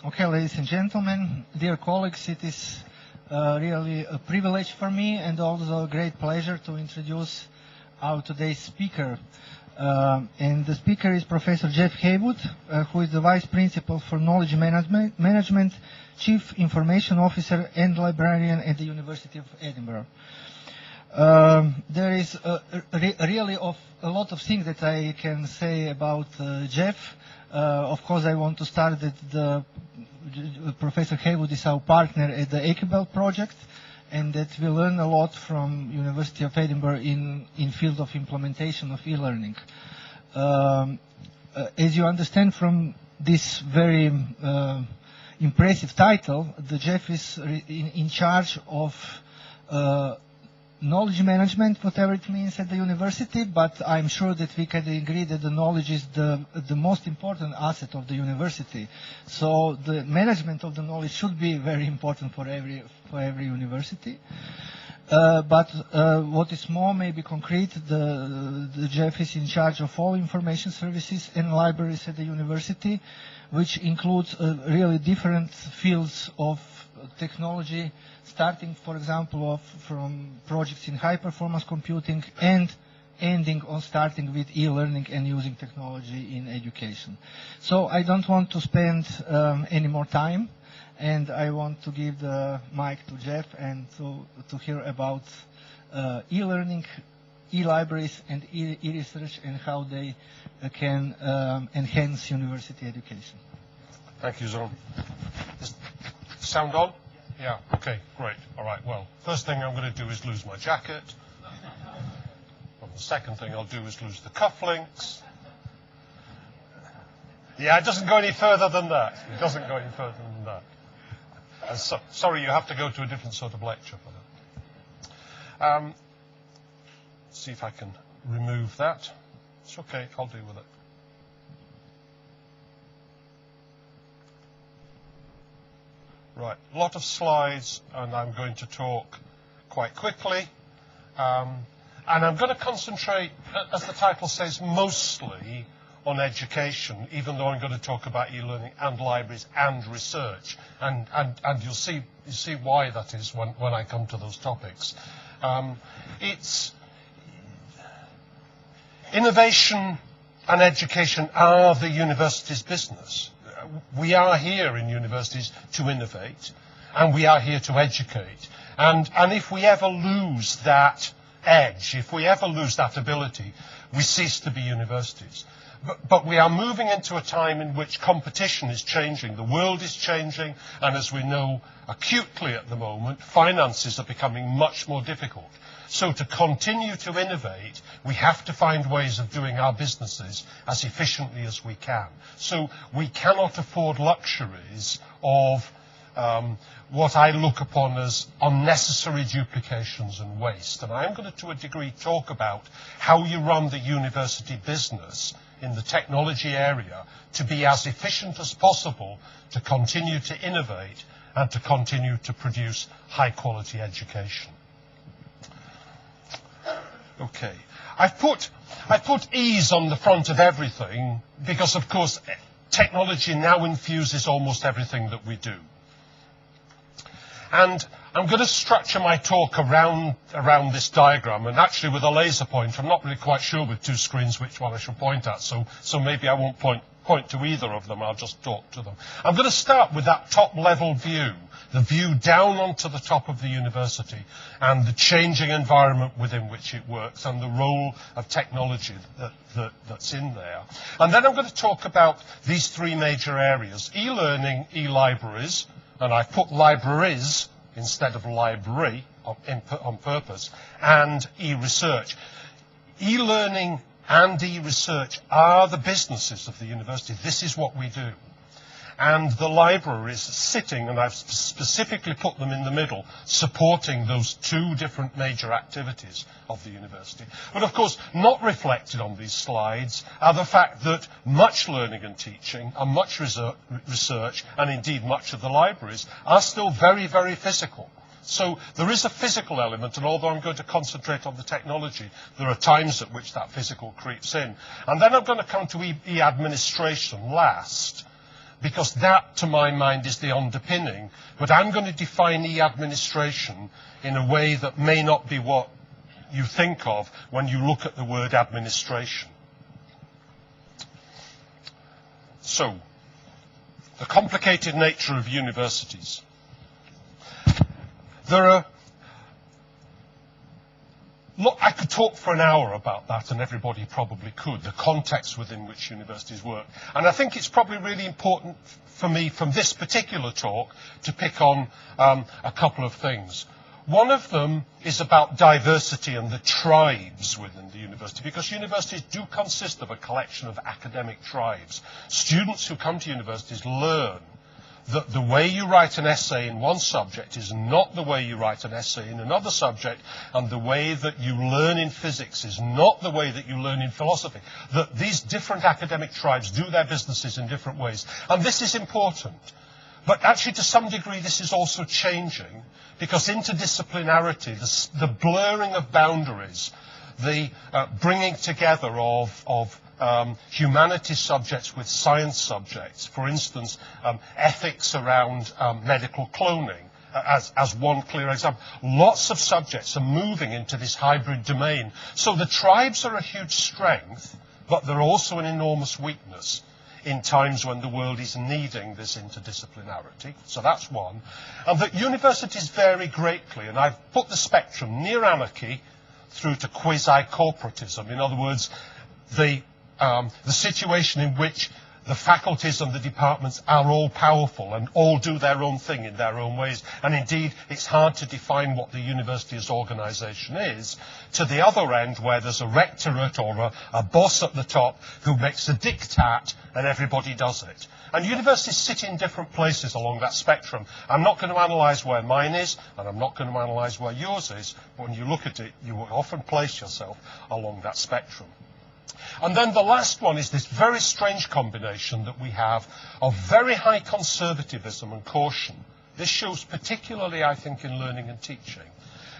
Okay, ladies and gentlemen, dear colleagues, it is really a privilege for me and also a great pleasure to introduce our today's speaker. And the speaker is Professor Jeff Haywood, who is the Vice Principal for Knowledge Management, Chief Information Officer and Librarian at the University of Edinburgh. There is really a lot of things that I can say about Jeff. Of course, I want to start that Professor Haywood is our partner at the Ecobelt project, and that we learn a lot from University of Edinburgh in field of implementation of e-learning. As you understand from this very impressive title, the Jeff is in charge of knowledge management, whatever it means at the university, but I'm sure that we can agree that the knowledge is the most important asset of the university. So the management of the knowledge should be very important for every university. But what is more maybe concrete, the Jeff is in charge of all information services and libraries at the university, which includes really different fields of technology, starting, for example, from projects in high-performance computing and ending on starting with e-learning and using technology in education. So I don't want to spend any more time, and I want to give the mic to Jeff and to hear about e-learning, e-libraries, and e-research and how they can enhance university education. Thank you, Zoran. Sound on? Yeah, okay, great. All right, well, first thing I'm going to do is lose my jacket. And the second thing I'll do is lose the cufflinks. Yeah, it doesn't go any further than that. It doesn't go any further than that. Sorry, you have to go to a different sort of lecture for that. See if I can remove that. It's okay, I'll deal with it. Right, a lot of slides, and I'm going to talk quite quickly. And I'm going to concentrate, as the title says, mostly on education, even though I'm going to talk about e-learning and libraries and research. And you'll see why that is when I come to those topics. It's innovation and education are the university's business. We are here in universities to innovate, and we are here to educate. And if we ever lose that edge, if we ever lose that ability, we cease to be universities. But we are moving into a time in which competition is changing, the world is changing, and as we know acutely at the moment, finances are becoming much more difficult. So to continue to innovate, we have to find ways of doing our businesses as efficiently as we can. So we cannot afford luxuries of what I look upon as unnecessary duplications and waste. And I'm going to a degree, talk about how you run the university business in the technology area to be as efficient as possible, to continue to innovate, and to continue to produce high-quality education. Okay, I've put ease on the front of everything because, of course, technology now infuses almost everything that we do. And I'm going to structure my talk around this diagram, and actually with a laser pointer. I'm not really quite sure with two screens which one I should point at, so maybe I won't point to either of them. I'll just talk to them. I'm going to start with that top-level view, the view down onto the top of the university, and the changing environment within which it works, and the role of technology that's in there. And then I'm going to talk about these three major areas: e-learning, e-libraries, and I've put libraries instead of library on purpose, and e-research. E-learning and e-research are the businesses of the university. This is what we do. And the library is sitting, and I've specifically put them in the middle, supporting those two different major activities of the university. But of course, not reflected on these slides are the fact that much learning and teaching, and much research, and indeed much of the libraries, are still very, very physical. So there is a physical element, and although I'm going to concentrate on the technology, there are times at which that physical creeps in. And then I'm going to come to e-administration last. because that, to my mind, is the underpinning. But I'm going to define e-administration in a way that may not be what you think of when you look at the word administration. So, the complicated nature of universities. Look, I could talk for an hour about that, and everybody probably could, the context within which universities work. And I think it's probably really important for me, from this particular talk, to pick on a couple of things. One of them is about diversity and the tribes within the university, because universities do consist of a collection of academic tribes. Students who come to universities learn that the way you write an essay in one subject is not the way you write an essay in another subject, and the way that you learn in physics is not the way that you learn in philosophy. That these different academic tribes do their businesses in different ways. And this is important. But actually, to some degree, this is also changing, because interdisciplinarity, the blurring of boundaries, the bringing together of humanities subjects with science subjects, for instance, ethics around medical cloning, as one clear example. Lots of subjects are moving into this hybrid domain. So the tribes are a huge strength, but they're also an enormous weakness in times when the world is needing this interdisciplinarity. So that's one. And that universities vary greatly, and I've put the spectrum near anarchy through to quasi-corporatism. In other words, the situation in which the faculties and the departments are all powerful and all do their own thing in their own ways. And indeed, it's hard to define what the university as organisation is, to the other end where there's a rectorate or a boss at the top who makes a diktat and everybody does it. And universities sit in different places along that spectrum. I'm not going to analyse where mine is, and I'm not going to analyse where yours is, but when you look at it, you will often place yourself along that spectrum. And then the last one is this very strange combination that we have of very high conservatism and caution. This shows particularly, I think, in learning and teaching,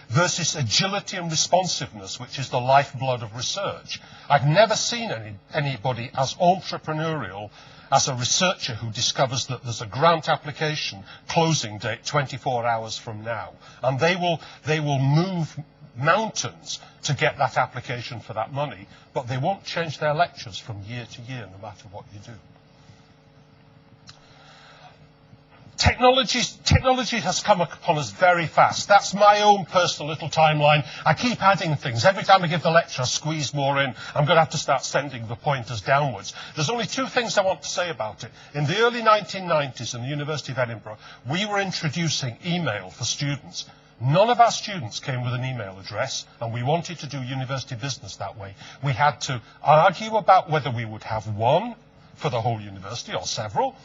versus agility and responsiveness, which is the lifeblood of research. I've never seen anybody as entrepreneurial as a researcher who discovers that there's a grant application closing date 24 hours from now. And they will move mountains to get that application for that money, but they won't change their lectures from year to year, no matter what you do. Technology has come upon us very fast. That's my own personal little timeline. I keep adding things. Every time I give the lecture, I squeeze more in. I'm going to have to start sending the pointers downwards. There's only two things I want to say about it. In the early 1990s in the University of Edinburgh, we were introducing email for students. None of our students came with an email address, and we wanted to do university business that way. We had to argue about whether we would have one for the whole university or several,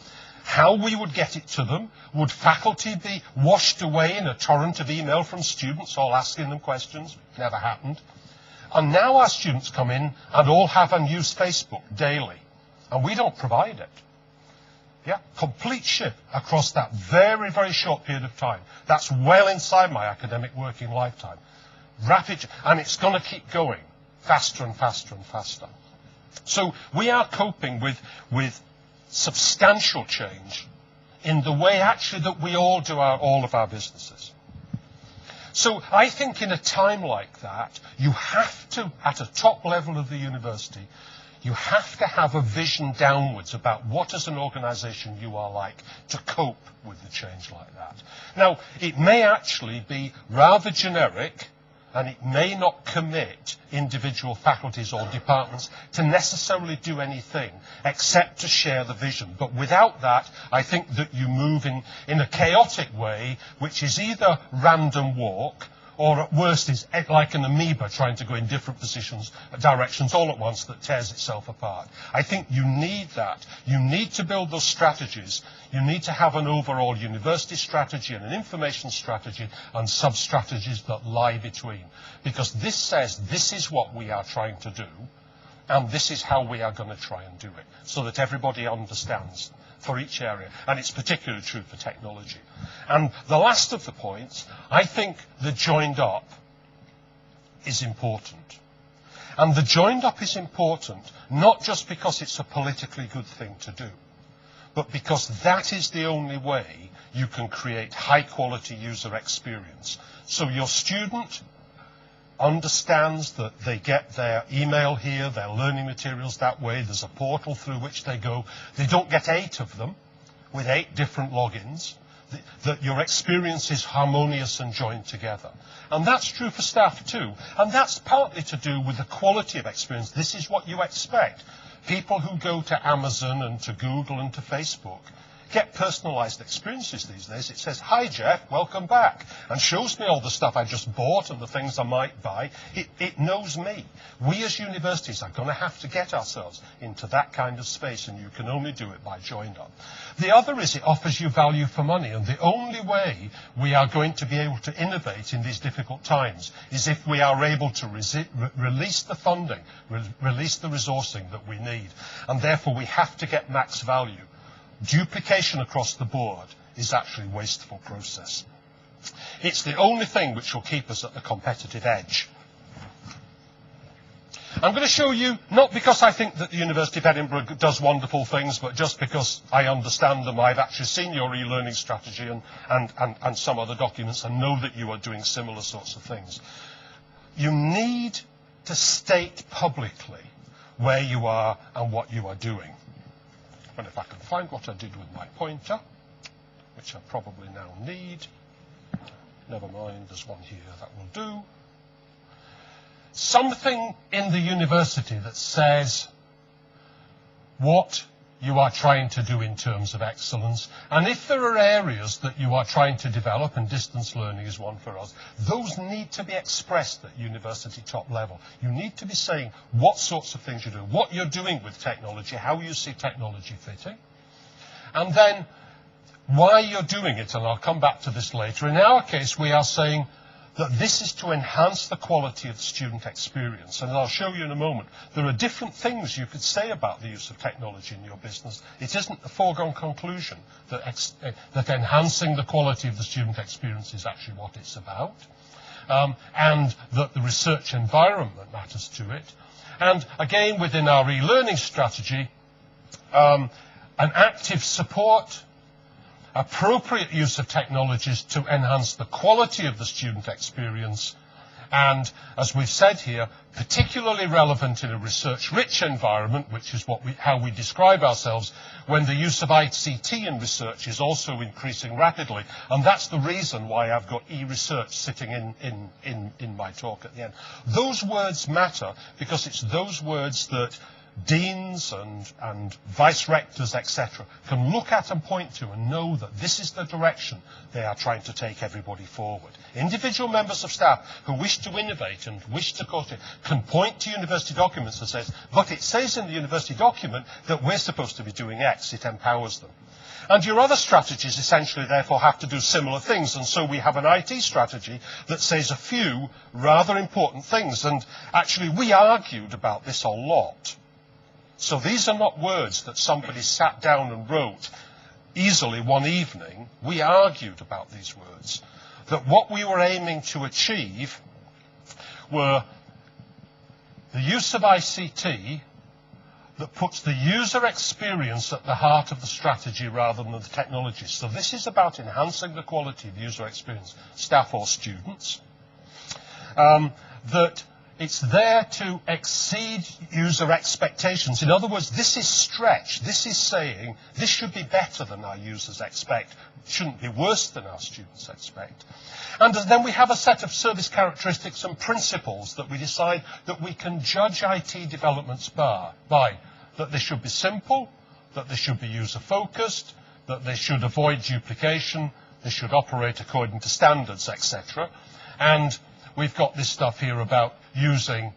how we would get it to them. Would faculty be washed away in a torrent of email from students all asking them questions? Never happened. And now our students come in and all have and use Facebook daily, and we don't provide it. Yeah, complete shift across that very, very short period of time. That's well inside my academic working lifetime. Rapid, and it's going to keep going faster and faster and faster. So we are coping with substantial change in the way actually that we all do all of our businesses. So I think in a time like that, you have to, at a top level of the university, you have to have a vision downwards about what as an organisation you are like to cope with the change like that. Now, it may actually be rather generic, and it may not commit individual faculties or departments to necessarily do anything except to share the vision. But without that, I think that you move in a chaotic way, which is either random walk, or at worst is like an amoeba trying to go in different directions all at once that tears itself apart. I think you need that. You need to build those strategies. You need to have an overall university strategy and an information strategy and sub-strategies that lie between. Because this says this is what we are trying to do, and this is how we are going to try and do it, so that everybody understands for each area, and it's particularly true for technology. And the last of the points, I think the joined up is important. And the joined up is important not just because it's a politically good thing to do, but because that is the only way you can create high-quality user experience. So your student understands that they get their email here, their learning materials that way, there's a portal through which they go. They don't get 8 of them with 8 different logins, that your experience is harmonious and joined together. And that's true for staff too. And that's partly to do with the quality of experience. This is what you expect. People who go to Amazon and to Google and to Facebook get personalized experiences these days. It says, "Hi Jeff, welcome back," and shows me all the stuff I just bought and the things I might buy. It knows me. We as universities are going to have to get ourselves into that kind of space, and you can only do it by join up. The other is it offers you value for money, and the only way we are going to be able to innovate in these difficult times is if we are able to release the funding, release the resourcing that we need, and therefore we have to get max value. Duplication across the board is actually a wasteful process. It's the only thing which will keep us at the competitive edge. I'm going to show you, not because I think that the University of Edinburgh does wonderful things, but just because I understand them. I've actually seen your e-learning strategy and some other documents and know that you are doing similar sorts of things. You need to state publicly where you are and what you are doing. And if I can find what I did with my pointer, which I probably now need, never mind, there's one here that will do. Something in the university that says what you are trying to do in terms of excellence, and if there are areas that you are trying to develop, and distance learning is one for us, those need to be expressed at university top level. You need to be saying what sorts of things you do, what you're doing with technology, how you see technology fitting, and then why you're doing it, and I'll come back to this later. In our case, we are saying that this is to enhance the quality of the student experience. And I'll show you in a moment, there are different things you could say about the use of technology in your business. It isn't a foregone conclusion that enhancing the quality of the student experience is actually what it's about, and that the research environment matters to it. And again, within our e-learning strategy, an active support, appropriate use of technologies to enhance the quality of the student experience, and, as we've said here, particularly relevant in a research-rich environment, which is how we describe ourselves, when the use of ICT in research is also increasing rapidly. And that's the reason why I've got e-research sitting in my talk at the end. Those words matter because it's those words that deans and vice-rectors, etc., can look at and point to and know that this is the direction they are trying to take everybody forward. Individual members of staff who wish to innovate and wish to quote it can point to university documents and say, but it says in the university document that we're supposed to be doing X. It empowers them. And your other strategies essentially therefore have to do similar things, and so we have an IT strategy that says a few rather important things, and actually we argued about this a lot. So these are not words that somebody sat down and wrote easily one evening. We argued about these words, that what we were aiming to achieve were the use of ICT that puts the user experience at the heart of the strategy rather than the technology. So this is about enhancing the quality of user experience, staff or students, that it's there to exceed user expectations. In other words, this is stretch. This is saying this should be better than our users expect. It shouldn't be worse than our students expect. And then we have a set of service characteristics and principles that we decide that we can judge IT developments by. That they should be simple, that they should be user-focused, that they should avoid duplication, they should operate according to standards, etc. And we've got this stuff here about using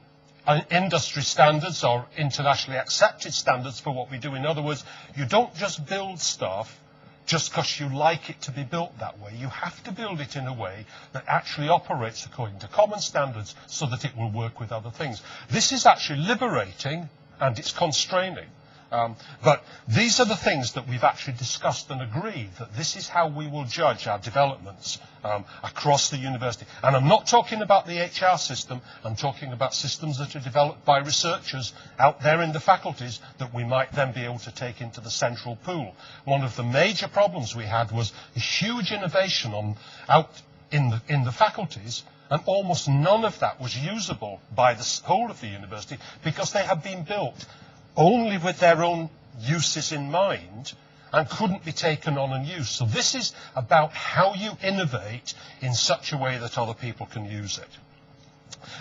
industry standards or internationally accepted standards for what we do. In other words, you don't just build stuff just because you like it to be built that way. You have to build it in a way that actually operates according to common standards so that it will work with other things. This is actually liberating and it's constraining. But these are the things that we've actually discussed and agreed, that this is how we will judge our developments across the university. And I'm not talking about the HR system, I'm talking about systems that are developed by researchers out there in the faculties that we might then be able to take into the central pool. One of the major problems we had was a huge innovation out in the faculties, and almost none of that was usable by the whole of the university because they had been built only with their own uses in mind and couldn't be taken on and used. So this is about how you innovate in such a way that other people can use it.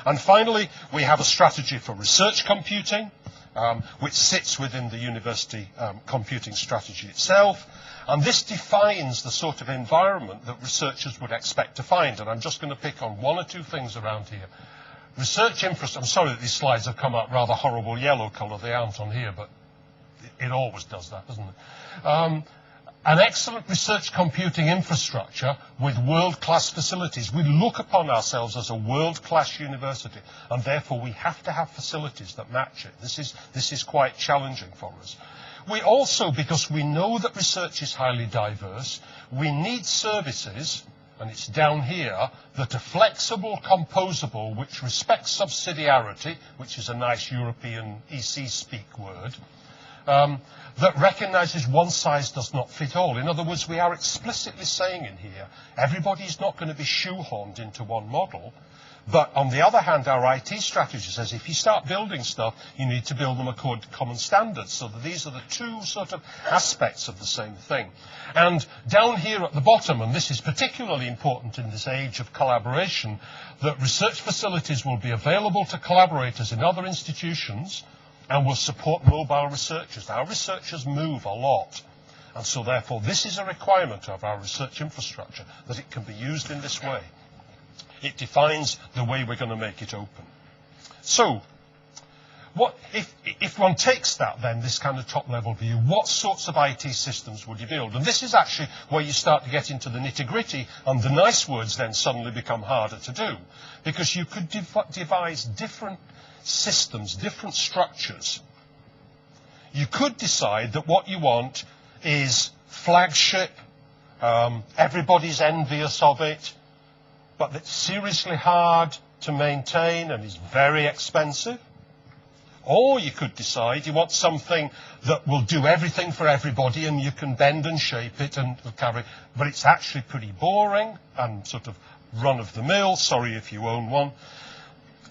And finally, we have a strategy for research computing, which sits within the university computing strategy itself. And this defines the sort of environment that researchers would expect to find. And I'm just going to pick on one or two things around here. Research infrastructure, I'm sorry that these slides have come out rather horrible yellow colour, they aren't on here, but it always does that, doesn't it? An excellent research computing infrastructure with world-class facilities. We look upon ourselves as a world-class university, and therefore we have to have facilities that match it. This is quite challenging for us. We also, because we know that research is highly diverse, we need services, and it's down here, that are flexible, composable, which respect subsidiarity, which is a nice European EC speak word, that recognises one size does not fit all. In other words, we are explicitly saying in here, everybody's not going to be shoehorned into one model. But on the other hand, our IT strategy says if you start building stuff, you need to build them according to common standards. So that these are the two sort of aspects of the same thing. And down here at the bottom, and this is particularly important in this age of collaboration, that research facilities will be available to collaborators in other institutions and will support mobile researchers. Our researchers move a lot. And so therefore, this is a requirement of our research infrastructure, that it can be used in this way. It defines the way we're going to make it open. So, if one takes that then, this kind of top-level view, what sorts of IT systems would you build? And this is actually where you start to get into the nitty-gritty, and the nice words then suddenly become harder to do. Because you could devise different systems, different structures. You could decide that what you want is flagship, everybody's envious of it, but it's seriously hard to maintain and is very expensive. Or you could decide you want something that will do everything for everybody and you can bend and shape it and carry, but it's actually pretty boring and sort of run-of-the-mill, sorry if you own one.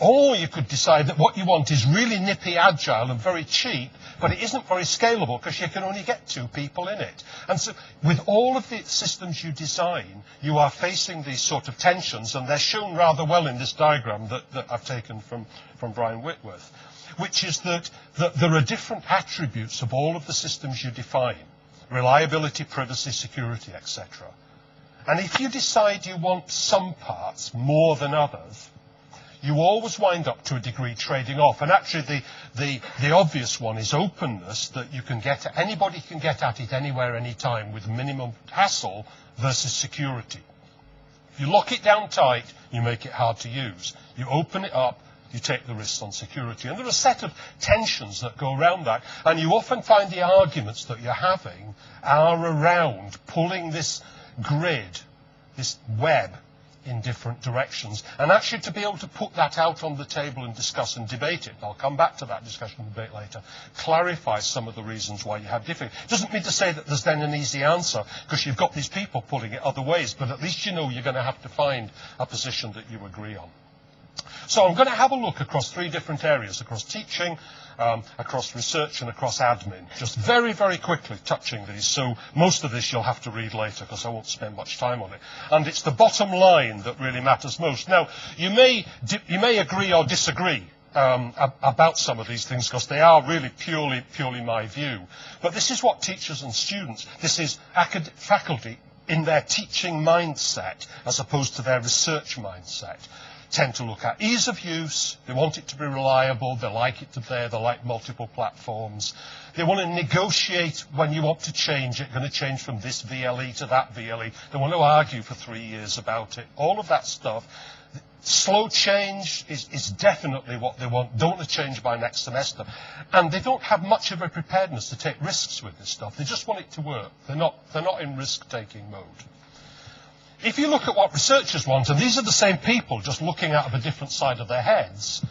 Or you could decide that what you want is really nippy, agile and very cheap, but it isn't very scalable because you can only get 2 people in it. And so with all of the systems you design, you are facing these sort of tensions, and they're shown rather well in this diagram that I've taken from Brian Whitworth, which is that there are different attributes of all of the systems you define: reliability, privacy, security, etc. And if you decide you want some parts more than others, you always wind up to a degree trading off. And actually the obvious one is openness, that you can get, anybody can get at it anywhere, anytime with minimum hassle, versus security. If you lock it down tight, you make it hard to use. You open it up, you take the risks on security. And there are a set of tensions that go around that. And you often find the arguments that you're having are around pulling this grid, this web, in different directions. And actually to be able to put that out on the table and discuss and debate it, and I'll come back to that discussion and debate later, clarifies some of the reasons why you have difficulty. Doesn't mean to say that there's then an easy answer, because you've got these people pulling it other ways, but at least you know you're going to have to find a position that you agree on. So I'm going to have a look across 3 different areas, across teaching, across research and across admin, just very, very quickly touching these. So most of this you'll have to read later because I won't spend much time on it. And it's the bottom line that really matters most. Now, you may agree or disagree about some of these things because they are really purely my view. But this is what teachers and students, this is faculty in their teaching mindset as opposed to their research mindset, tend to look at ease of use. They want it to be reliable. They like it to there. They like multiple platforms. They want to negotiate when you want to change it. Going to change from this VLE to that VLE. They want to argue for 3 years about it. All of that stuff Slow change is definitely what they want. Don't want to change by next semester. And they don't have much of a preparedness to take risks with this stuff. They just want it to work. They're not in risk-taking mode. If you look at what researchers want, and these are the same people just looking out of a different side of their heads,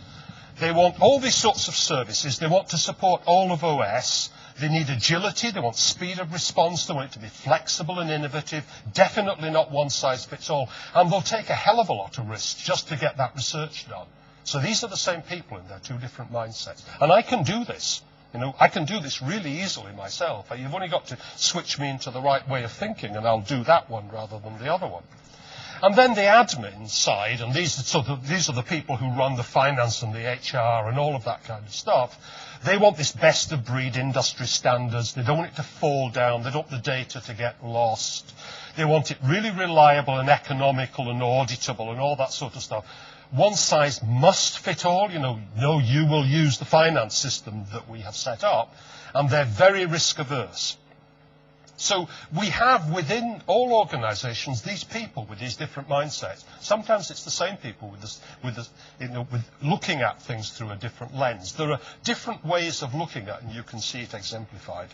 they want all these sorts of services. They want to support all of OS. They need agility. They want speed of response. They want it to be flexible and innovative. Definitely not one size fits all. And they'll take a hell of a lot of risks just to get that research done. So these are the same people in their two different mindsets. And I can do this. You know, I can do this really easily myself. You've only got to switch me into the right way of thinking, and I'll do that one rather than the other one. And then the admin side, and these are the people who run the finance and the HR and all of that kind of stuff. They want this best-of-breed industry standards. They don't want it to fall down. They don't want the data to get lost. They want it really reliable and economical and auditable and all that sort of stuff. One size must fit all. You know, no, you will use the finance system that we have set up, and they're very risk-averse. So we have within all organisations these people with these different mindsets. Sometimes it's the same people with looking at things through a different lens. There are different ways of looking at it, and you can see it exemplified.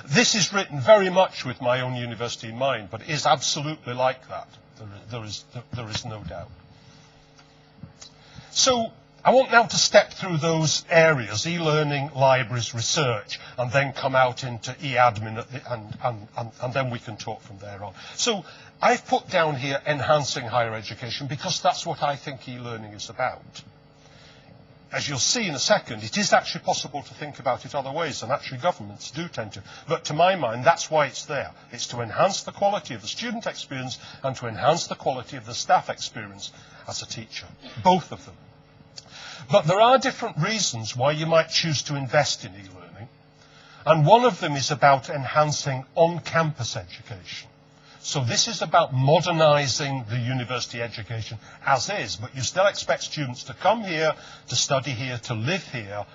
This is written very much with my own university in mind, but it is absolutely like that. There is no doubt. So I want now to step through those areas, e-learning, libraries, research, and then come out into e-admin, and then we can talk from there on. So I've put down here enhancing higher education because that's what I think e-learning is about. As you'll see in a second, it is actually possible to think about it other ways, and actually governments do tend to. But to my mind, that's why it's there. It's to enhance the quality of the student experience and to enhance the quality of the staff experience as a teacher, both of them. But there are different reasons why you might choose to invest in e-learning, and one of them is about enhancing on-campus education. So this is about modernising the university education as is, but you still expect students to come here, to study here, to live here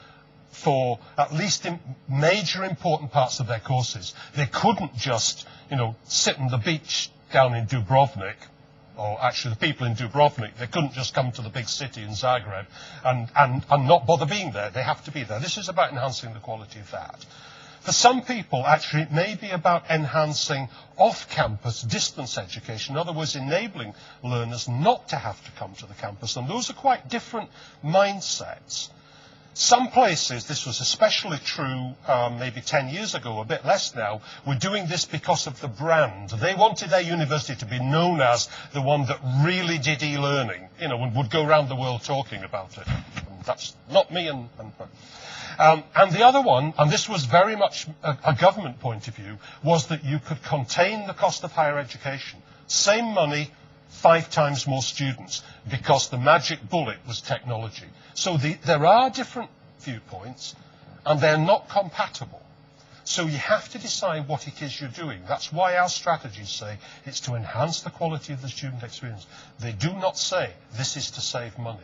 for at least major important parts of their courses. They couldn't just, you know, sit on the beach down in Dubrovnik, or actually the people in Dubrovnik, they couldn't just come to the big city in Zagreb and not bother being there. They have to be there. This is about enhancing the quality of that. For some people, actually, it may be about enhancing off-campus distance education, in other words, enabling learners not to have to come to the campus. And those are quite different mindsets. Some places, this was especially true maybe 10 years ago, a bit less now, were doing this because of the brand. They wanted their university to be known as the one that really did e-learning, you know, and would go around the world talking about it. And that's not me. And the other one, and this was very much a government point of view, was that you could contain the cost of higher education. Same money, 5 times more students, because the magic bullet was technology. So there are different viewpoints, and they're not compatible. So you have to decide what it is you're doing. That's why our strategies say it's to enhance the quality of the student experience. They do not say this is to save money.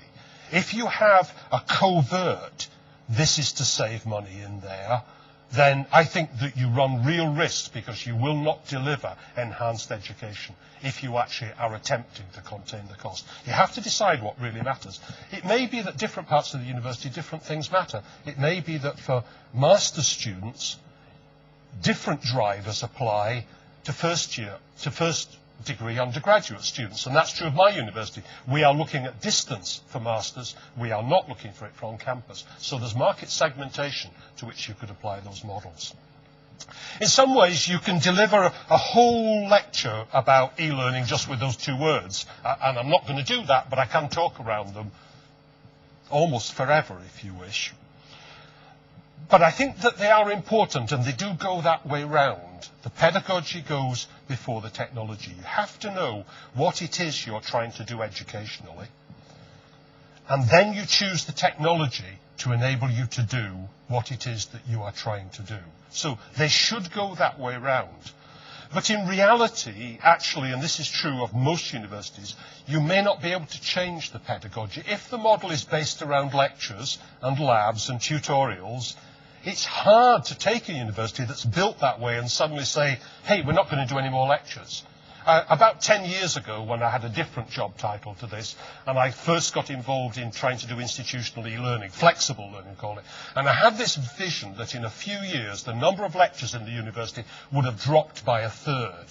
If you have a covert, this is to save money in there, then I think that you run real risks because you will not deliver enhanced education if you actually are attempting to contain the cost. You have to decide what really matters. It may be that different parts of the university, different things matter. It may be that for master's students, different drivers apply to first degree undergraduate students, and that's true of my university. We are looking at distance for masters. We are not looking for it from campus. So there's market segmentation to which you could apply those models. In some ways, you can deliver a whole lecture about e-learning just with those 2 words, and I'm not going to do that, but I can talk around them almost forever, if you wish. But I think that they are important, and they do go that way round. The pedagogy goes before the technology. You have to know what it is you're trying to do educationally, and then you choose the technology to enable you to do what it is that you are trying to do. So they should go that way round. But in reality, actually, and this is true of most universities, you may not be able to change the pedagogy. If the model is based around lectures and labs and tutorials, it's hard to take a university that's built that way and suddenly say, hey, we're not going to do any more lectures. About 10 years ago, when I had a different job title to this, and I first got involved in trying to do institutional e-learning, flexible learning, call it, and I had this vision that in a few years, the number of lectures in the university would have dropped by a third.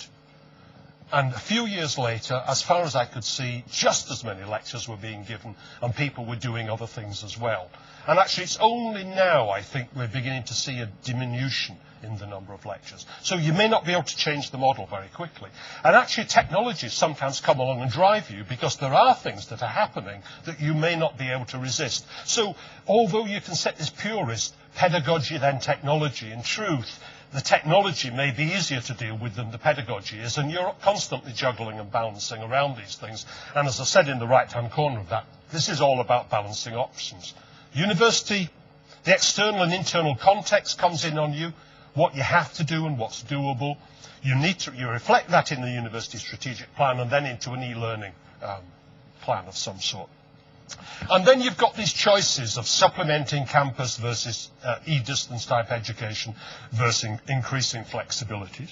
And a few years later, as far as I could see, just as many lectures were being given, and people were doing other things as well. And actually, it's only now, I think, we're beginning to see a diminution in the number of lectures. So you may not be able to change the model very quickly. And actually, technologies sometimes come along and drive you, because there are things that are happening that you may not be able to resist. So although you can set this purist pedagogy then technology, in truth, the technology may be easier to deal with than the pedagogy is, and you're constantly juggling and balancing around these things. And as I said in the right-hand corner of that, this is all about balancing options. University, the external and internal context comes in on you, what you have to do and what's doable. You reflect that in the university strategic plan and then into an e-learning plan of some sort. And then you've got these choices of supplementing campus versus e-distance type education versus increasing flexibilities.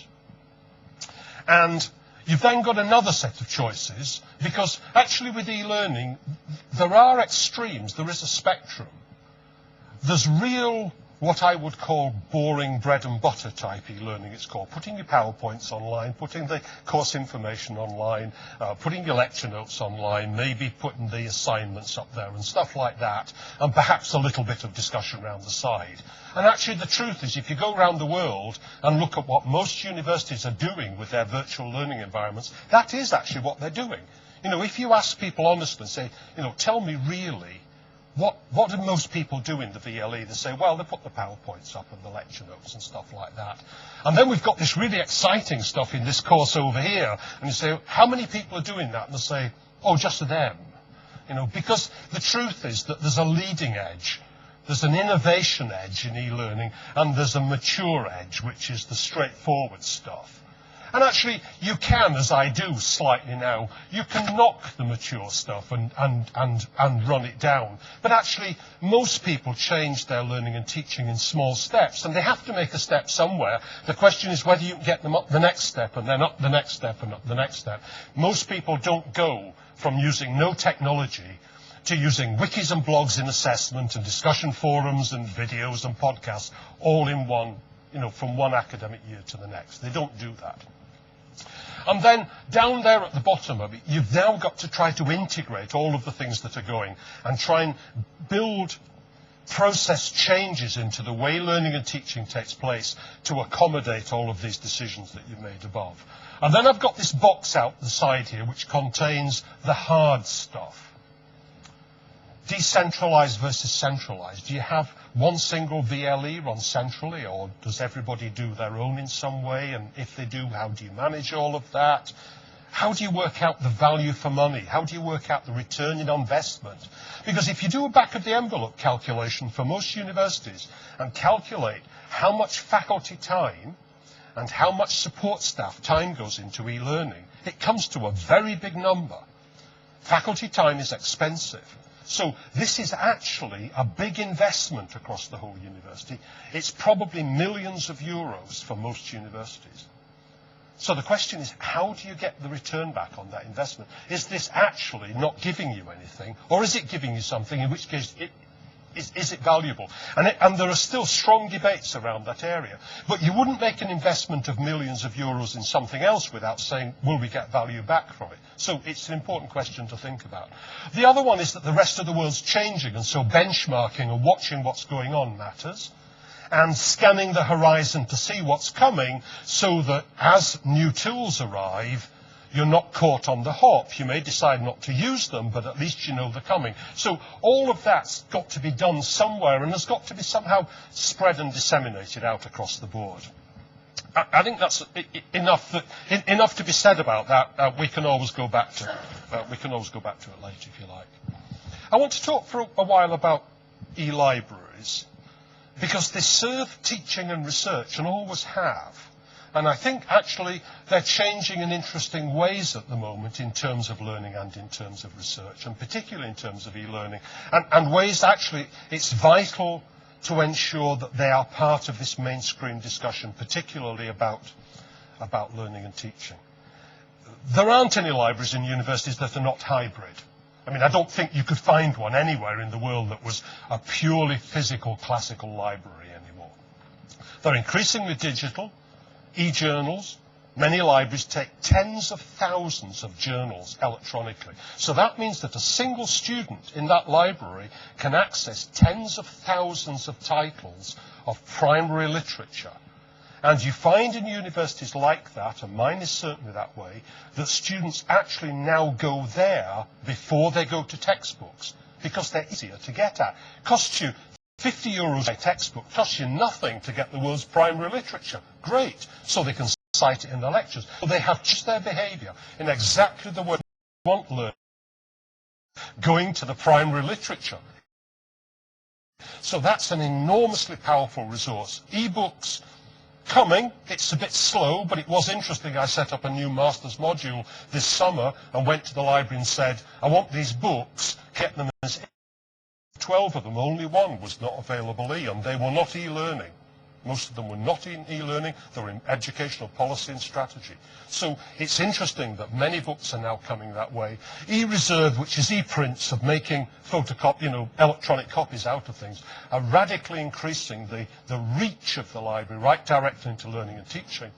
And you've then got another set of choices, because actually with e-learning, there are extremes, there is a spectrum. There's real, what I would call boring bread and butter type e-learning, it's called. Putting your PowerPoints online, putting the course information online, putting your lecture notes online, maybe putting the assignments up there and stuff like that, and perhaps a little bit of discussion around the side. And actually the truth is, if you go around the world and look at what most universities are doing with their virtual learning environments, that is actually what they're doing. You know, if you ask people honestly, say, you know, tell me really, what do most people do in the VLE? They say, well, they put the PowerPoints up and the lecture notes and stuff like that. And then we've got this really exciting stuff in this course over here. And you say, how many people are doing that? And they say, oh, just them. You know, because the truth is that there's a leading edge. There's an innovation edge in e-learning, and there's a mature edge, which is the straightforward stuff. And actually, you can, as I do slightly now, you can knock the mature stuff and run it down. But actually, most people change their learning and teaching in small steps, and they have to make a step somewhere. The question is whether you can get them up the next step, and then up the next step, and up the next step. Most people don't go from using no technology to using wikis and blogs in assessment, and discussion forums, and videos and podcasts, all in one, you know, from one academic year to the next. They don't do that. And then down there at the bottom of it, you've now got to try to integrate all of the things that are going and try and build process changes into the way learning and teaching takes place to accommodate all of these decisions that you've made above. And then I've got this box out the side here which contains the hard stuff. Decentralized versus centralized. Do you have one single VLE run centrally, or does everybody do their own in some way? And if they do, how do you manage all of that? How do you work out the value for money? How do you work out the return in investment? Because if you do a back of the envelope calculation for most universities and calculate how much faculty time and how much support staff time goes into e-learning, it comes to a very big number. Faculty time is expensive. So this is actually a big investment across the whole university. It's probably millions of euros for most universities. So the question is, how do you get the return back on that investment? Is this actually not giving you anything, or is it giving you something, in which case is it valuable? And there are still strong debates around that area. But you wouldn't make an investment of millions of euros in something else without saying, will we get value back from it? So it's an important question to think about. The other one is that the rest of the world's changing, and so benchmarking and watching what's going on matters, and scanning the horizon to see what's coming, so that as new tools arrive, you're not caught on the hop. You may decide not to use them, but at least you know they're coming. So all of that's got to be done somewhere, and has got to be somehow spread and disseminated out across the board. I think that's enough to be said about that. We can always go back to it later if you like. I want to talk for a while about e-libraries, because they serve teaching and research, and always have. And I think actually they're changing in interesting ways at the moment in terms of learning and in terms of research, and particularly in terms of e-learning, and ways actually it's vital to ensure that they are part of this mainstream discussion, particularly about learning and teaching. There aren't any libraries in universities that are not hybrid. I mean, I don't think you could find one anywhere in the world that was a purely physical classical library anymore. They're increasingly digital, e-journals. Many libraries take tens of thousands of journals electronically. So that means that a single student in that library can access tens of thousands of titles of primary literature. And you find in universities like that, and mine is certainly that way, that students actually now go there before they go to textbooks, because they're easier to get at. Costs you €50 a textbook, costs you nothing to get the world's primary literature. Great. So they can cite it in their lectures. But they have just their behaviour in exactly the way they want learning, going to the primary literature. So that's an enormously powerful resource. E-books, coming. It's a bit slow, but it was interesting. I set up a new master's module this summer and went to the library and said, I want these books, kept them as 12 of them, only one was not available and they were not e-learning. Most of them were not in e-learning, they were in educational policy and strategy. So it's interesting that many books are now coming that way. E-reserve, which is e-prints of making electronic copies out of things, are radically increasing the reach of the library right directly into learning and teaching.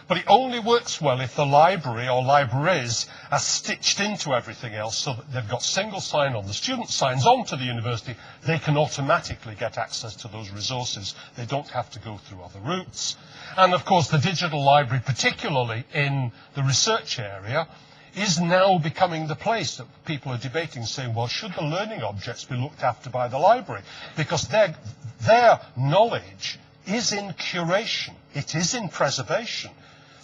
But it only works well if the library or libraries are stitched into everything else so that they've got single sign-on. The student signs on to the university, they can automatically get access to those resources. They don't have to go through other routes. And of course, the digital library, particularly in the research area, is now becoming the place that people are debating, saying, well, should the learning objects be looked after by the library? Because their knowledge is in curation. It is in preservation.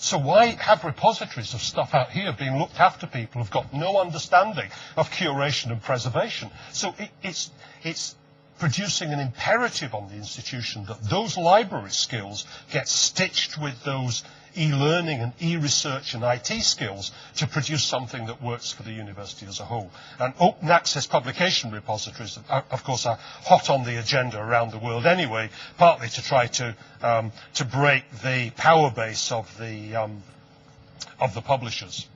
So why have repositories of stuff out here being looked after people who've got no understanding of curation and preservation? So it's producing an imperative on the institution that those library skills get stitched with those e-learning and e-research and IT skills to produce something that works for the university as a whole. And open access publication repositories, of course, are hot on the agenda around the world anyway, partly to try to break the power base of the publishers.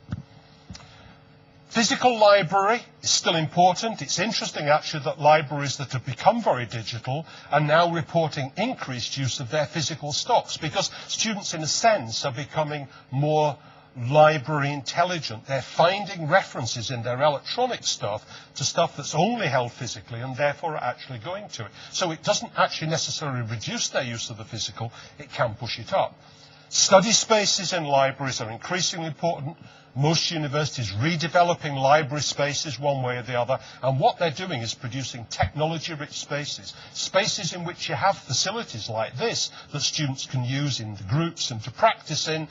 Physical library is still important. It's interesting, actually, that libraries that have become very digital are now reporting increased use of their physical stocks because students, in a sense, are becoming more library intelligent. They're finding references in their electronic stuff to stuff that's only held physically and therefore are actually going to it. So it doesn't actually necessarily reduce their use of the physical. It can push it up. Study spaces in libraries are increasingly important. Most universities redeveloping library spaces one way or the other, and what they're doing is producing technology-rich spaces, spaces in which you have facilities like this that students can use in the groups and to practice in,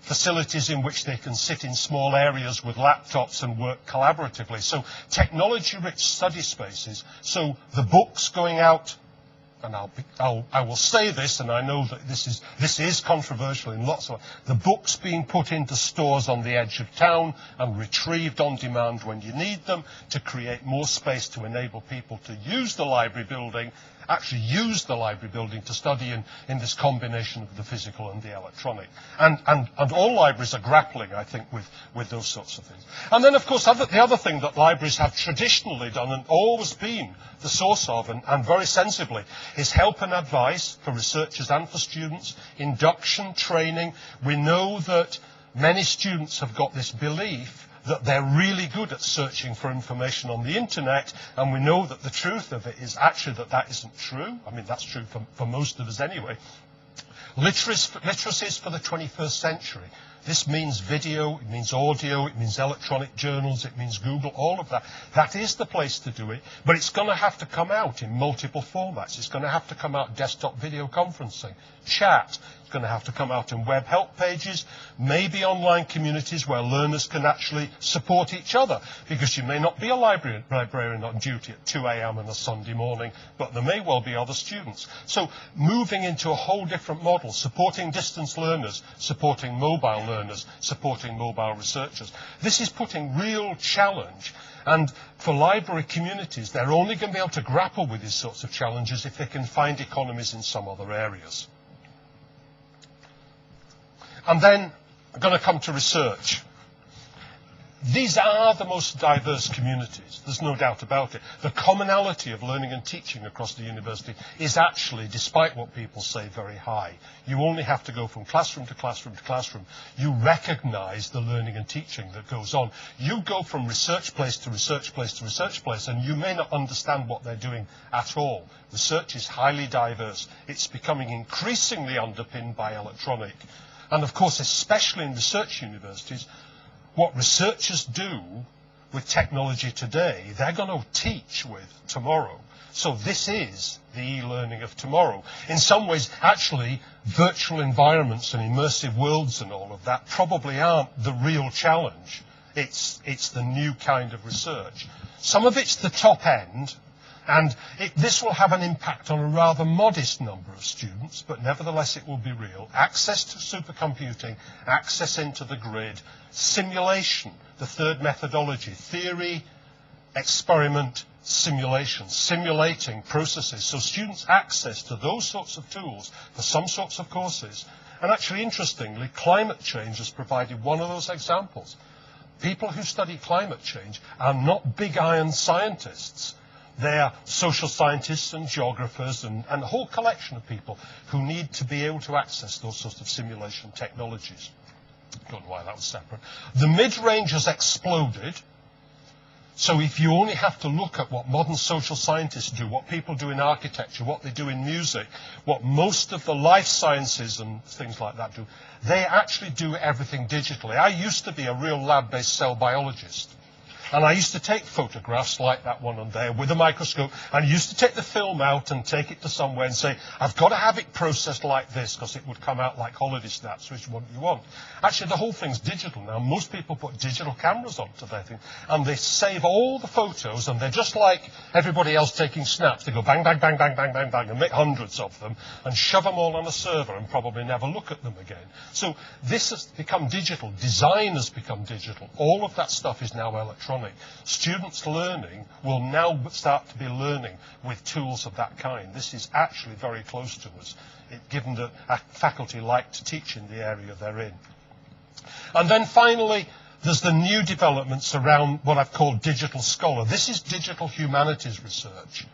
facilities in which they can sit in small areas with laptops and work collaboratively. So technology-rich study spaces, so the books going out, and I will say this, and I know that this is controversial in lots of ways, the books being put into stores on the edge of town and retrieved on demand when you need them to create more space to enable people to use the library building, actually use the library building to study in this combination of the physical and the electronic. And all libraries are grappling, I think, with those sorts of things. And then, of course, the other thing that libraries have traditionally done and always been the source of, and very sensibly, is help and advice for researchers and for students, induction, training. We know that many students have got this belief that they're really good at searching for information on the internet, and we know that the truth of it is actually that isn't true. I mean, that's true for most of us anyway. Literacies for the 21st century. This means video, it means audio, it means electronic journals, it means Google, all of that. That is the place to do it, but it's going to have to come out in multiple formats. It's going to have to come out desktop video conferencing, chat. It's going to have to come out in web help pages, maybe online communities where learners can actually support each other, because you may not be a librarian on duty at 2 a.m. on a Sunday morning, but there may well be other students. So moving into a whole different model, supporting distance learners, supporting mobile learners, supporting mobile researchers. This is putting real challenge. And for library communities, they're only going to be able to grapple with these sorts of challenges if they can find economies in some other areas. And then I'm going to come to research. these are the most diverse communities. There's no doubt about it. The commonality of learning and teaching across the university is actually, despite what people say, very high. You only have to go from classroom to classroom to classroom. You recognize the learning and teaching that goes on. You go from research place to research place to research place, and you may not understand what they're doing at all. Research is highly diverse. It's becoming increasingly underpinned by electronic. And of course, especially in research universities, what researchers do with technology today, they're going to teach with tomorrow. So this is the e-learning of tomorrow. In some ways, actually, virtual environments and immersive worlds and all of that probably aren't the real challenge. It's the new kind of research. Some of it's the top end, and this will have an impact on a rather modest number of students, but nevertheless it will be real. Access to supercomputing, access into the grid, simulation, the third methodology, theory, experiment, simulation, simulating processes. So students access to those sorts of tools for some sorts of courses. And actually, interestingly, climate change has provided one of those examples. People who study climate change are not big iron scientists. They are social scientists and geographers and a whole collection of people who need to be able to access those sorts of simulation technologies. Don't know why that was separate. The mid-range has exploded. So if you only have to look at what modern social scientists do, what people do in architecture, what they do in music, what most of the life sciences and things like that do, they actually do everything digitally. I used to be a real lab-based cell biologist. And I used to take photographs like that one on there with a microscope, and I used to take the film out and take it to somewhere and say, I've got to have it processed like this because it would come out like holiday snaps, which one you want. Actually, the whole thing's digital now. Most people put digital cameras onto their thing, and they save all the photos, and they're just like everybody else taking snaps. They go bang, bang, bang, bang, bang, bang, bang, and make hundreds of them, and shove them all on a server and probably never look at them again. So this has become digital. Design has become digital. All of that stuff is now electronic. Students learning will now start to be learning with tools of that kind. This is actually very close to us, given that our faculty like to teach in the area they're in. And then finally, there's the new developments around what I've called digital scholar. This is digital humanities research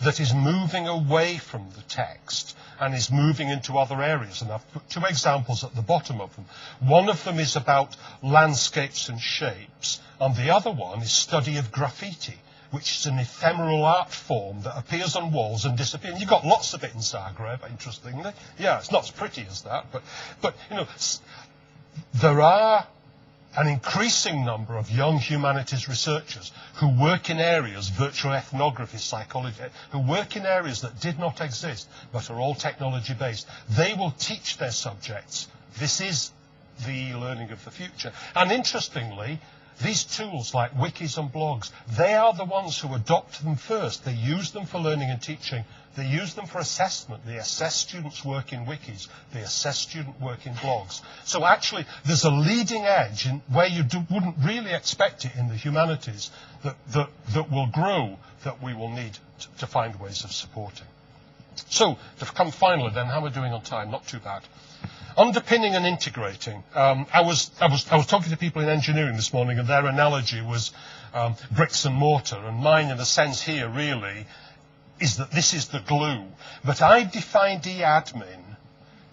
that is moving away from the text and is moving into other areas. And I've put two examples at the bottom of them. One of them is about landscapes and shapes, and the other one is study of graffiti, which is an ephemeral art form that appears on walls and disappears. And you've got lots of it in Zagreb, interestingly. Yeah, it's not as pretty as that, but you know, there are an increasing number of young humanities researchers who work in areas, virtual ethnography, psychology, who work in areas that did not exist, but are all technology-based. They will teach their subjects. This is the learning of the future. And interestingly, these tools like wikis and blogs, they are the ones who adopt them first. They use them for learning and teaching. They use them for assessment. They assess students' work in wikis. They assess student work in blogs. So actually, there's a leading edge in where you wouldn't really expect it in the humanities that will grow, that we will need to find ways of supporting. So, to come finally then, how are we doing on time? Not too bad. Underpinning and integrating. I was talking to people in engineering this morning, and their analogy was bricks and mortar, and mine, in a sense here, really, is that this is the glue. But I defined e-admin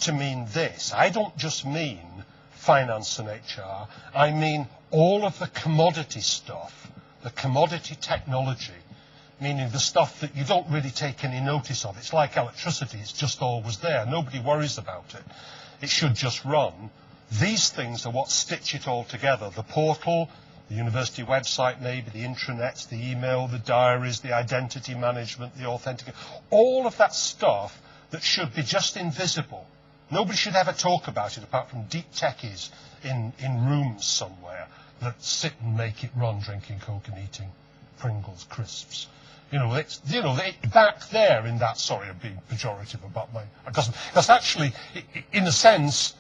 to mean this. I don't just mean finance and HR. I mean all of the commodity stuff, the commodity technology, meaning the stuff that you don't really take any notice of. It's like electricity. It's just always there. Nobody worries about it. It should just run. These things are what stitch it all together. The portal, the university website maybe, the intranets, the email, the diaries, the identity management, the authentication, all of that stuff that should be just invisible. Nobody should ever talk about it apart from deep techies in rooms somewhere that sit and make it run, drinking Coke and eating Pringles crisps. Back there in that, sorry, I'm being pejorative about my, because actually, in a sense,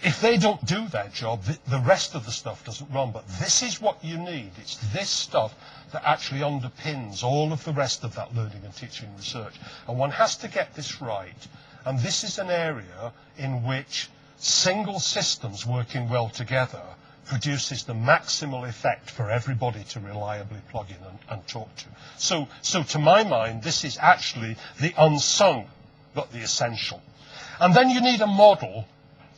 if they don't do their job, the rest of the stuff doesn't run. But this is what you need. It's this stuff that actually underpins all of the rest of that learning and teaching research. And one has to get this right. And this is an area in which single systems working well together produces the maximal effect for everybody to reliably plug in and talk to. So to my mind, this is actually the unsung, but the essential. And then you need a model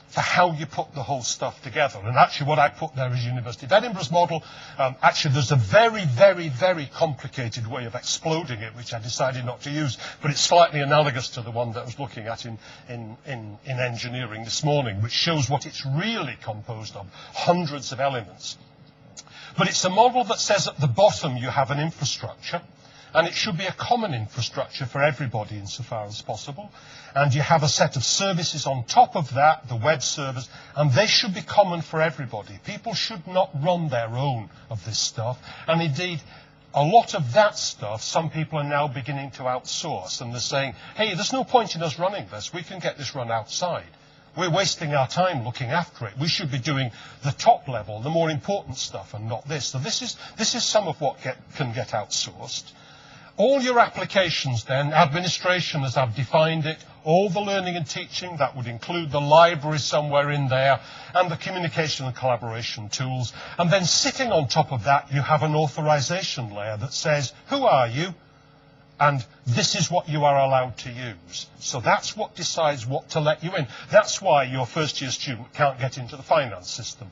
for how you put the whole stuff together. And actually what I put there is University of Edinburgh's model. Actually there's a very, very, very complicated way of exploding it, which I decided not to use, but it's slightly analogous to the one that I was looking at in engineering this morning, which shows what it's really composed of, hundreds of elements. But it's a model that says at the bottom you have an infrastructure, and it should be a common infrastructure for everybody insofar as possible. And you have a set of services on top of that, the web servers, and they should be common for everybody. People should not run their own of this stuff. And indeed, a lot of that stuff, some people are now beginning to outsource. And they're saying, hey, there's no point in us running this. We can get this run outside. We're wasting our time looking after it. We should be doing the top level, the more important stuff, and not this. So this is some of what can get outsourced. All your applications then, administration as I've defined it, all the learning and teaching, that would include the library somewhere in there, and the communication and collaboration tools. And then sitting on top of that, you have an authorization layer that says, who are you? And this is what you are allowed to use. So that's what decides what to let you in. That's why your first year student can't get into the finance system.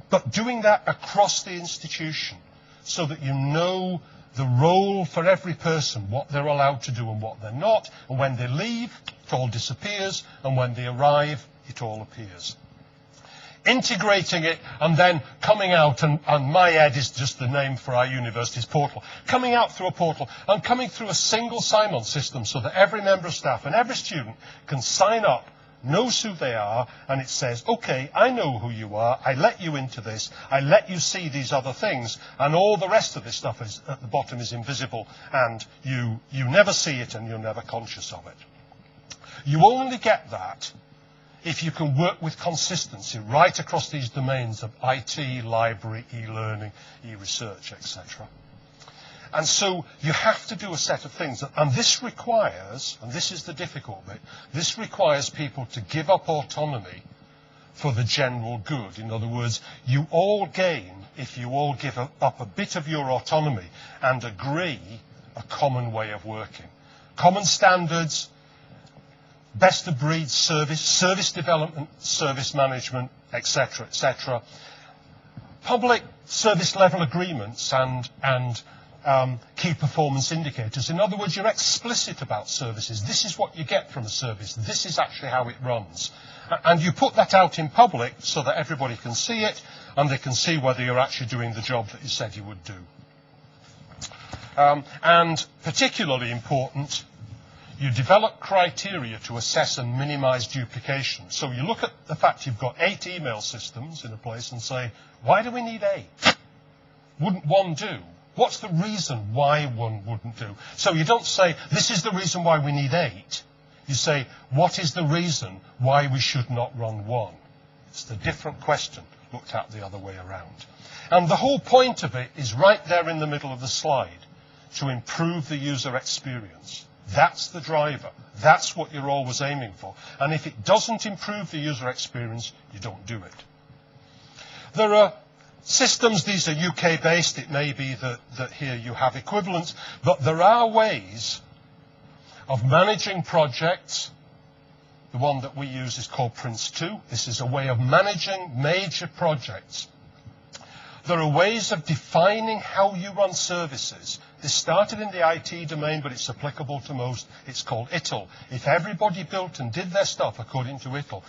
But doing that across the institution so that you know the role for every person, what they're allowed to do and what they're not, and when they leave, it all disappears, and when they arrive, it all appears. Integrating it and then coming out, and MyEd is just the name for our university's portal, coming out through a portal and coming through a single sign-on system so that every member of staff and every student can sign up, knows who they are, and it says, okay, I know who you are, I let you into this, I let you see these other things, and all the rest of this stuff is, at the bottom is invisible, and you never see it and you're never conscious of it. You only get that if you can work with consistency right across these domains of IT, library, e-learning, e-research, etc. And so you have to do a set of things. And this requires, and this is the difficult bit, this requires people to give up autonomy for the general good. In other words, you all gain if you all give up a bit of your autonomy and agree a common way of working. Common standards, best of breed service, service development, service management, etc., etc. Public service level agreements and key performance indicators. In other words, you're explicit about services. This is what you get from a service. This is actually how it runs. And you put that out in public so that everybody can see it, and they can see whether you're actually doing the job that you said you would do. And particularly important, you develop criteria to assess and minimize duplication. So you look at the fact you've got 8 email systems in a place and say, why do we need 8? Wouldn't one do? What's the reason why one wouldn't do? So you don't say, this is the reason why we need 8. You say, what is the reason why we should not run 1? It's the different question looked at the other way around. And the whole point of it is right there in the middle of the slide, to improve the user experience. That's the driver. That's what you're always aiming for. And if it doesn't improve the user experience, you don't do it. There are systems, these are UK-based, it may be that here you have equivalents, but there are ways of managing projects. The one that we use is called Prince2. This is a way of managing major projects. There are ways of defining how you run services. This started in the IT domain, but it's applicable to most. It's called ITIL. If everybody built and did their stuff according to ITIL,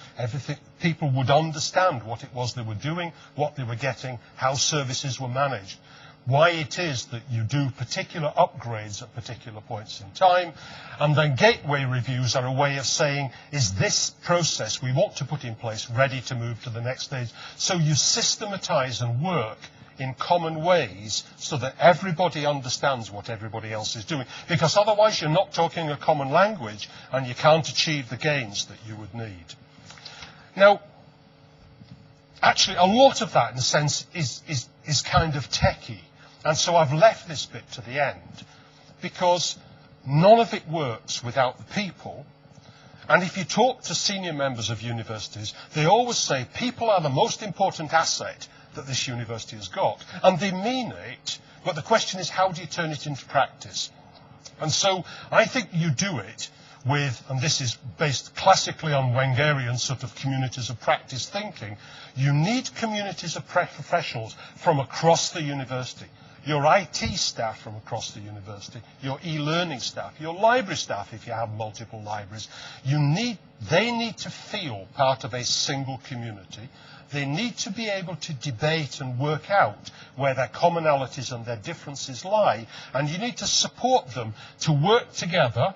people would understand what it was they were doing, what they were getting, how services were managed, why it is that you do particular upgrades at particular points in time. And then gateway reviews are a way of saying, is this process we want to put in place ready to move to the next stage? So you systematize and work in common ways so that everybody understands what everybody else is doing. Because otherwise you're not talking a common language and you can't achieve the gains that you would need. Now, actually a lot of that in a sense is kind of techie. And so I've left this bit to the end because none of it works without the people. And if you talk to senior members of universities, they always say people are the most important asset that this university has got. And they mean it, but the question is, how do you turn it into practice? And so I think you do it with, and this is based classically on Wengerian sort of communities of practice thinking, you need communities of professionals from across the university. Your IT staff from across the university, your e-learning staff, your library staff if you have multiple libraries, they need to feel part of a single community. They need to be able to debate and work out where their commonalities and their differences lie, and you need to support them to work together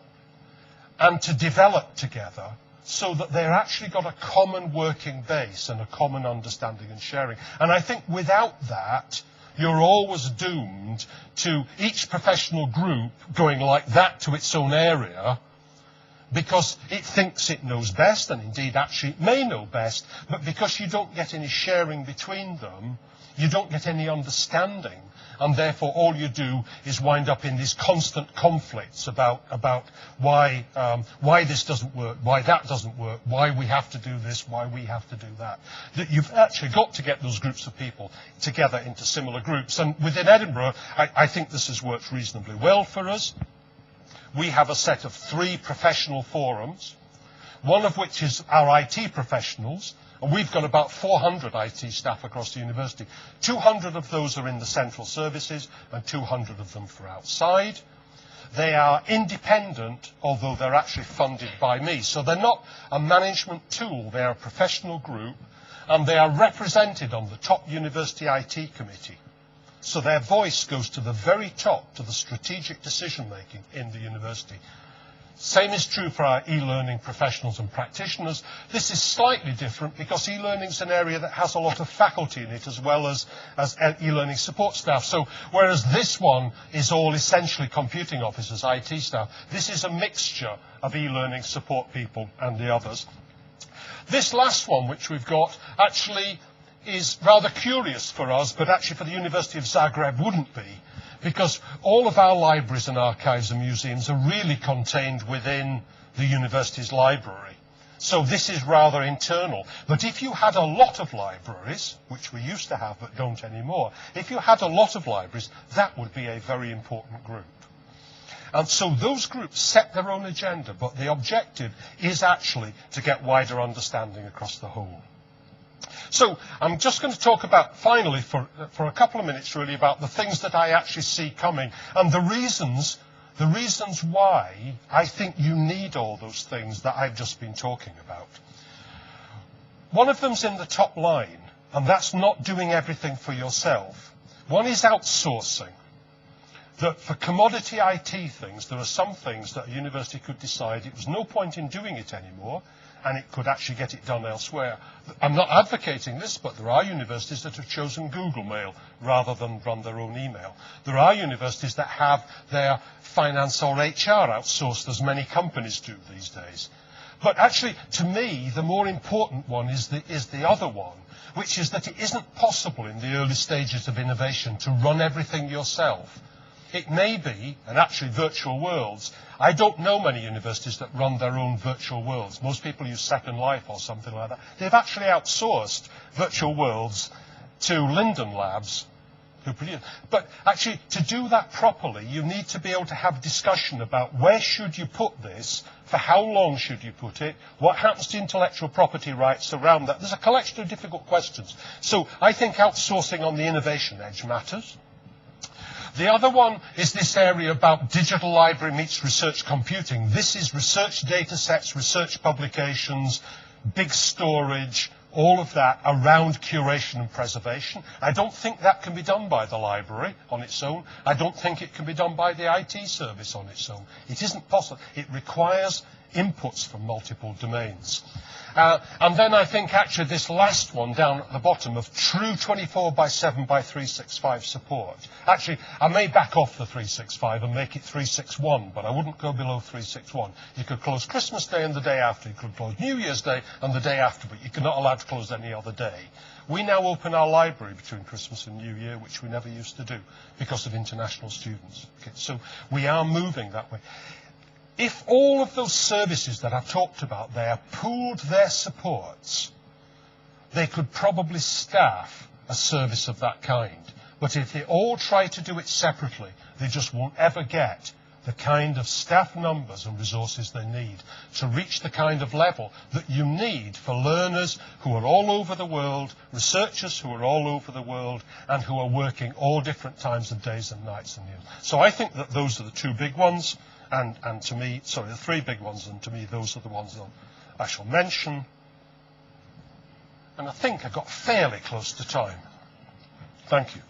and to develop together so that they're actually got a common working base and a common understanding and sharing. And I think without that, you're always doomed to each professional group going like that to its own area because it thinks it knows best, and indeed actually it may know best, but because you don't get any sharing between them, you don't get any understanding, and therefore all you do is wind up in these constant conflicts about why this doesn't work, why that doesn't work, why we have to do this, why we have to do that. That you've actually got to get those groups of people together into similar groups. And within Edinburgh, I think this has worked reasonably well for us. We have a set of 3 professional forums, one of which is our IT professionals. And we've got about 400 IT staff across the university. 200 of those are in the central services and 200 of them for outside. They are independent, although they're actually funded by me. So they're not a management tool, they're a professional group, and they are represented on the top university IT committee. So their voice goes to the very top, to the strategic decision-making in the university. Same is true for our e-learning professionals and practitioners. This is slightly different because e-learning is an area that has a lot of faculty in it as well as e-learning support staff. So whereas this one is all essentially computing officers, IT staff, this is a mixture of e-learning support people and the others. This last one, which we've got, actually is rather curious for us, but actually for the University of Zagreb wouldn't be, because all of our libraries and archives and museums are really contained within the university's library. So this is rather internal. But if you had a lot of libraries, which we used to have but don't anymore, if you had a lot of libraries, that would be a very important group. And so those groups set their own agenda, but the objective is actually to get wider understanding across the whole. So I'm just going to talk about, finally, for a couple of minutes really, about the things that I actually see coming and the reasons why I think you need all those things that I've just been talking about. One of them's in the top line, and that's not doing everything for yourself. One is outsourcing. That for commodity IT things, there are some things that a university could decide it was no point in doing it anymore, and it could actually get it done elsewhere. I'm not advocating this, but there are universities that have chosen Google Mail rather than run their own email. There are universities that have their finance or HR outsourced, as many companies do these days. But actually, to me, the more important one is the other one, which is that it isn't possible in the early stages of innovation to run everything yourself. It may be, and actually virtual worlds, I don't know many universities that run their own virtual worlds. Most people use Second Life or something like that. They've actually outsourced virtual worlds to Linden Labs, who produce. But actually, to do that properly, you need to be able to have discussion about where should you put this, for how long should you put it, what happens to intellectual property rights around that. There's a collection of difficult questions. So I think outsourcing on the innovation edge matters. The other one is this area about digital library meets research computing. This is research data sets, research publications, big storage, all of that around curation and preservation. I don't think that can be done by the library on its own. I don't think it can be done by the IT service on its own. It isn't possible. It requires inputs from multiple domains. And then I think actually this last one down at the bottom of true 24/7 by 365 support. Actually, I may back off the 365 and make it 361, but I wouldn't go below 361. You could close Christmas Day and the day after. You could close New Year's Day and the day after, but you're not allowed to close any other day. We now open our library between Christmas and New Year, which we never used to do because of international students. Okay, so we are moving that way. If all of those services that I've talked about there pooled their supports, they could probably staff a service of that kind. But if they all try to do it separately, they just won't ever get the kind of staff numbers and resources they need to reach the kind of level that you need for learners who are all over the world, researchers who are all over the world, and who are working all different times of days and nights. So I think that those are the two big ones, and to me, sorry, the three big ones, and to me those are the ones that I shall mention. And I think I got fairly close to time. Thank you.